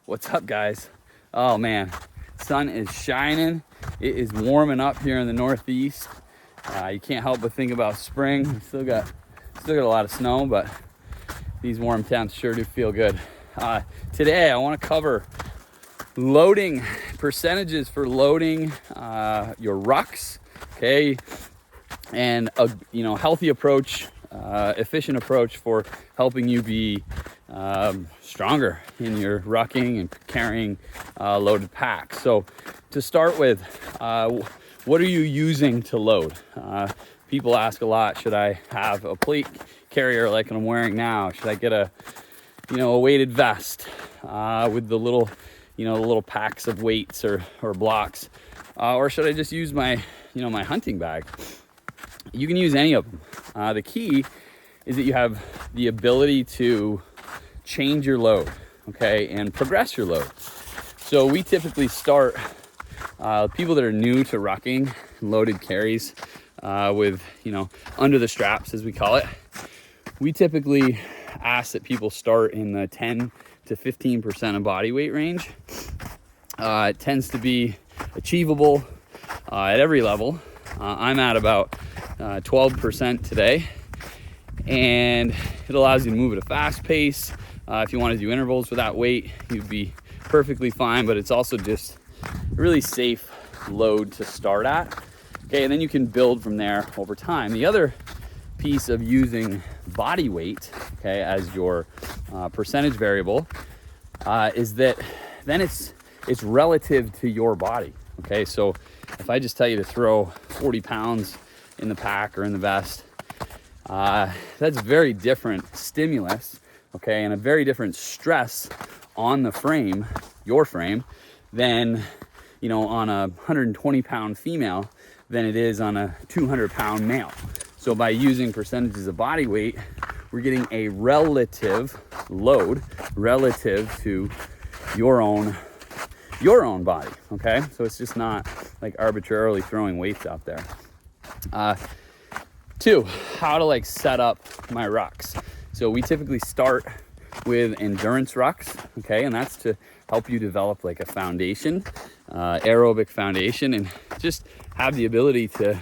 What's up, guys? Oh man, sun is shining. It is warming up here in the Northeast. You can't help but think about spring. We still got a lot of snow, but these warm temps sure do feel good. Today I want to cover loading percentages for loading your rucks, okay, and a healthy approach, efficient approach for helping you be stronger in your rucking and carrying loaded packs. So to start with, what are you using to load? People ask a lot, should I have a plate carrier like I'm wearing now? Should I get a weighted vest with the little packs of weights or blocks? Or should I just use my hunting bag? You can use any of them. The key is that you have the ability to change your load, okay, and progress your load. So we typically start people that are new to rucking loaded carries with under the straps, as we call it. We typically ask that people start in the 10 to 15% of body weight range. It tends to be achievable at every level. I'm at about 12% today, and it allows you to move at a fast pace. If you want to do intervals with that weight, you'd be perfectly fine, but it's also just a really safe load to start at. Okay, and then you can build from there over time. The other piece of using body weight, okay, as your percentage variable is that then it's relative to your body. Okay, so if I just tell you to throw 40 pounds in the pack or in the vest, that's very different stimulus, okay, and a very different stress on the frame, your frame, than on a 120 pound female than it is on a 200 pound male. So by using percentages of body weight, we're getting a relative load relative to your own body, okay? So it's just not like arbitrarily throwing weights out there. Two, how to set up my rucks. So we typically start with endurance rucks, okay? And that's to help you develop a foundation, aerobic foundation, and just have the ability to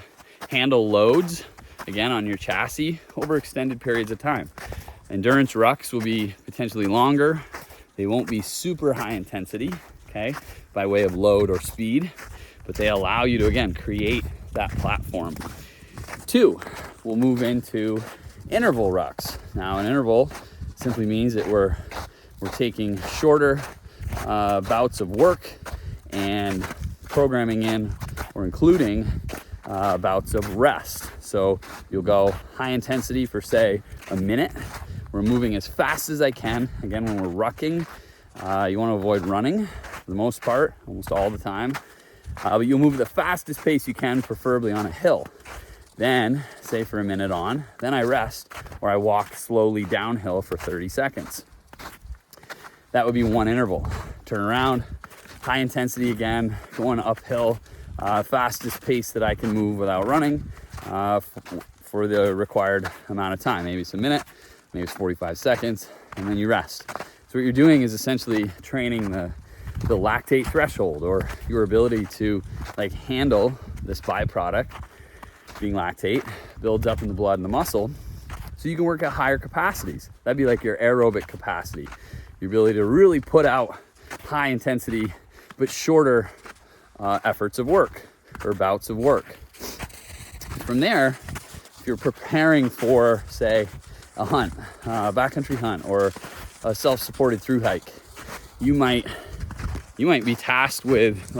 handle loads, again, on your chassis over extended periods of time. Endurance rucks will be potentially longer. They won't be super high intensity, okay, by way of load or speed, but they allow you to, again, create that platform. Two, we'll move into interval rucks. Now, an interval simply means that we're taking shorter bouts of work and programming in or including bouts of rest. So you'll go high intensity for, say, a minute. We're moving as fast as I can. Again, when we're rucking, you want to avoid running for the most part, almost all the time. But you'll move at the fastest pace you can, preferably on a hill. Then, say for a minute on, then I rest, or I walk slowly downhill for 30 seconds. That would be one interval. Turn around, high intensity again, going uphill, fastest pace that I can move without running for the required amount of time. Maybe it's a minute, maybe it's 45 seconds, and then you rest. So what you're doing is essentially training the lactate threshold, or your ability to handle this byproduct, being lactate, builds up in the blood and the muscle, so you can work at higher capacities. That'd be your aerobic capacity, your ability to really put out high intensity but shorter efforts of work or bouts of work. From there, if you're preparing for, say, a hunt, a backcountry hunt, or a self-supported through hike, you might be tasked with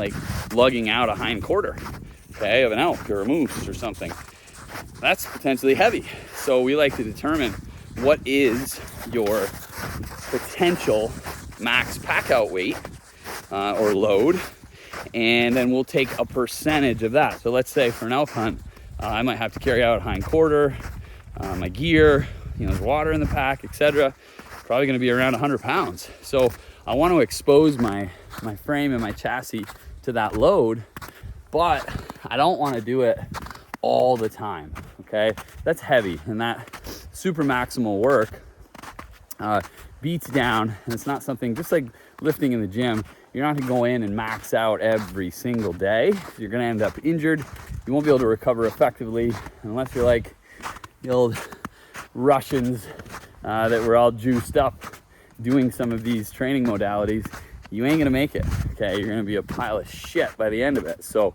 lugging out a hind quarter, okay, of an elk or a moose or something. That's potentially heavy. So we like to determine what is your potential max pack out weight or load, and then we'll take a percentage of that. So let's say for an elk hunt, I might have to carry out a hind quarter, my gear, there's water in the pack, etc. Probably going to be around 100 pounds. So I want to expose my frame and my chassis to that load, but I don't want to do it all the time, okay? That's heavy, and that super maximal work beats down, and it's not something, just like lifting in the gym, you're not gonna go in and max out every single day. You're gonna end up injured. You won't be able to recover effectively unless you're like the old Russians that were all juiced up doing some of these training modalities. You ain't gonna make it, okay? You're gonna be a pile of shit by the end of it. So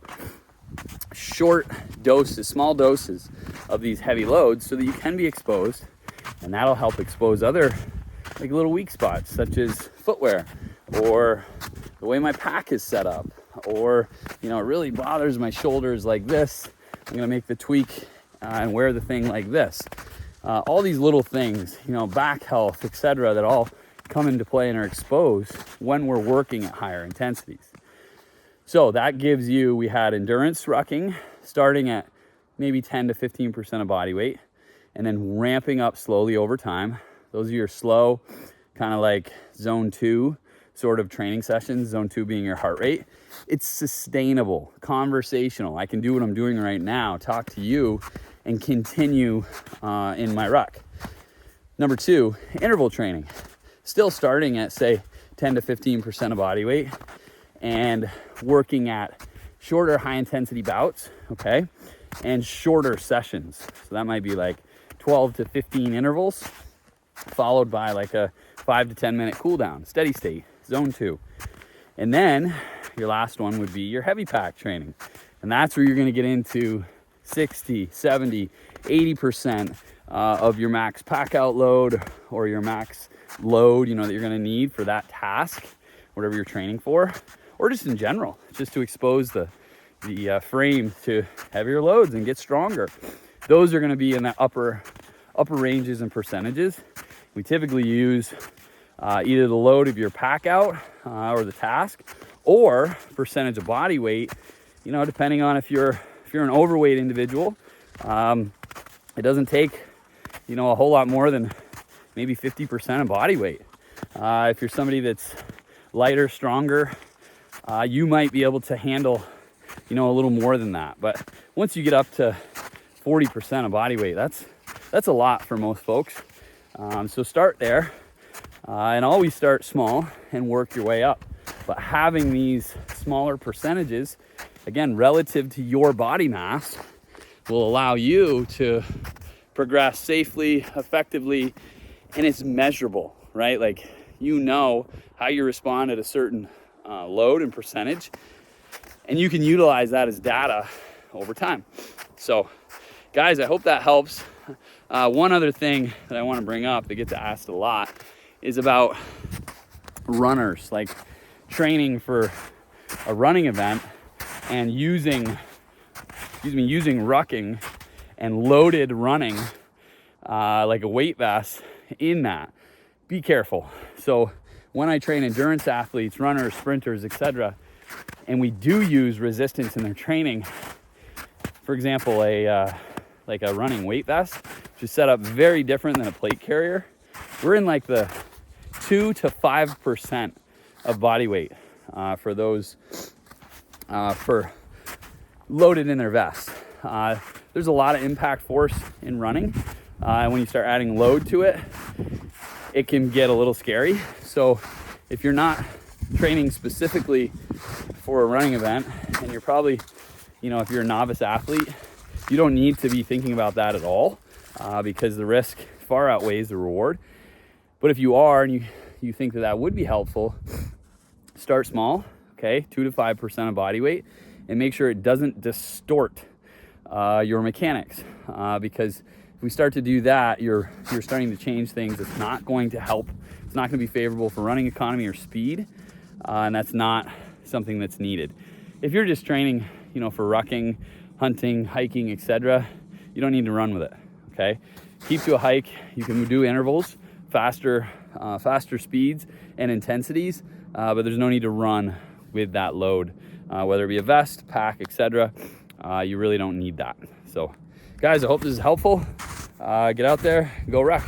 short doses, small doses of these heavy loads so that you can be exposed, and that'll help expose other like little weak spots such as footwear or the way my pack is set up, or it really bothers my shoulders like this. I'm gonna make the tweak and wear the thing like this. All these little things, back health, etc., that all come into play and are exposed when we're working at higher intensities. So that gives you, we had endurance rucking starting at maybe 10 to 15% of body weight and then ramping up slowly over time. Those are your slow, kind of like zone 2 sort of training sessions, zone 2 being your heart rate. It's sustainable, conversational. I can do what I'm doing right now, talk to you, and continue in my ruck. Number 2, interval training. Still starting at, say, 10 to 15% of body weight and working at shorter high-intensity bouts, okay, and shorter sessions. So that might be like 12 to 15 intervals, followed by like a 5 to 10 minute cool down, steady state, zone 2. And then your last one would be your heavy pack training. And that's where you're gonna get into 60, 70, 80% of your max pack out load or your max load, that you're gonna need for that task, whatever you're training for, or just in general, just to expose the frame to heavier loads and get stronger. Those are gonna be in the upper ranges and percentages. We typically use either the load of your pack out or the task, or percentage of body weight, depending on if you're an overweight individual. It doesn't take, a whole lot more than maybe 50% of body weight. If you're somebody that's lighter, stronger, you might be able to handle, a little more than that. But once you get up to 40% of body weight, that's a lot for most folks. So start there, and always start small and work your way up. But having these smaller percentages, again, relative to your body mass, will allow you to progress safely, effectively, and it's measurable, right? Like, how you respond at a certain load and percentage, and you can utilize that as data over time. So, guys, I hope that helps. One other thing that I want to bring up that gets asked a lot is about runners, like training for a running event and using rucking and loaded running like a weight vest in that. Be careful. So when I train endurance athletes, runners, sprinters, etc., and we do use resistance in their training, for example, a running weight vest, which is set up very different than a plate carrier, we're in like the 2 to 5% of body weight for those for loaded in their vest. There's a lot of impact force in running, and when you start adding load to it, it can get a little scary. So if you're not training specifically for a running event, and you're probably, if you're a novice athlete, you don't need to be thinking about that at all, because the risk far outweighs the reward. But if you are, and you think that would be helpful, start small, okay, 2 to 5% of body weight, and make sure it doesn't distort your mechanics, because if we start to do that, you're starting to change things. It's not going to help. It's not going to be favorable for running economy or speed, and that's not something that's needed. If you're just training, for rucking, hunting, hiking, etc., you don't need to run with it, okay? Keep to a hike. You can do intervals, faster speeds and intensities, but there's no need to run with that load, whether it be a vest, pack, etc. You really don't need that. So, guys, I hope this is helpful. Get out there, go ruck.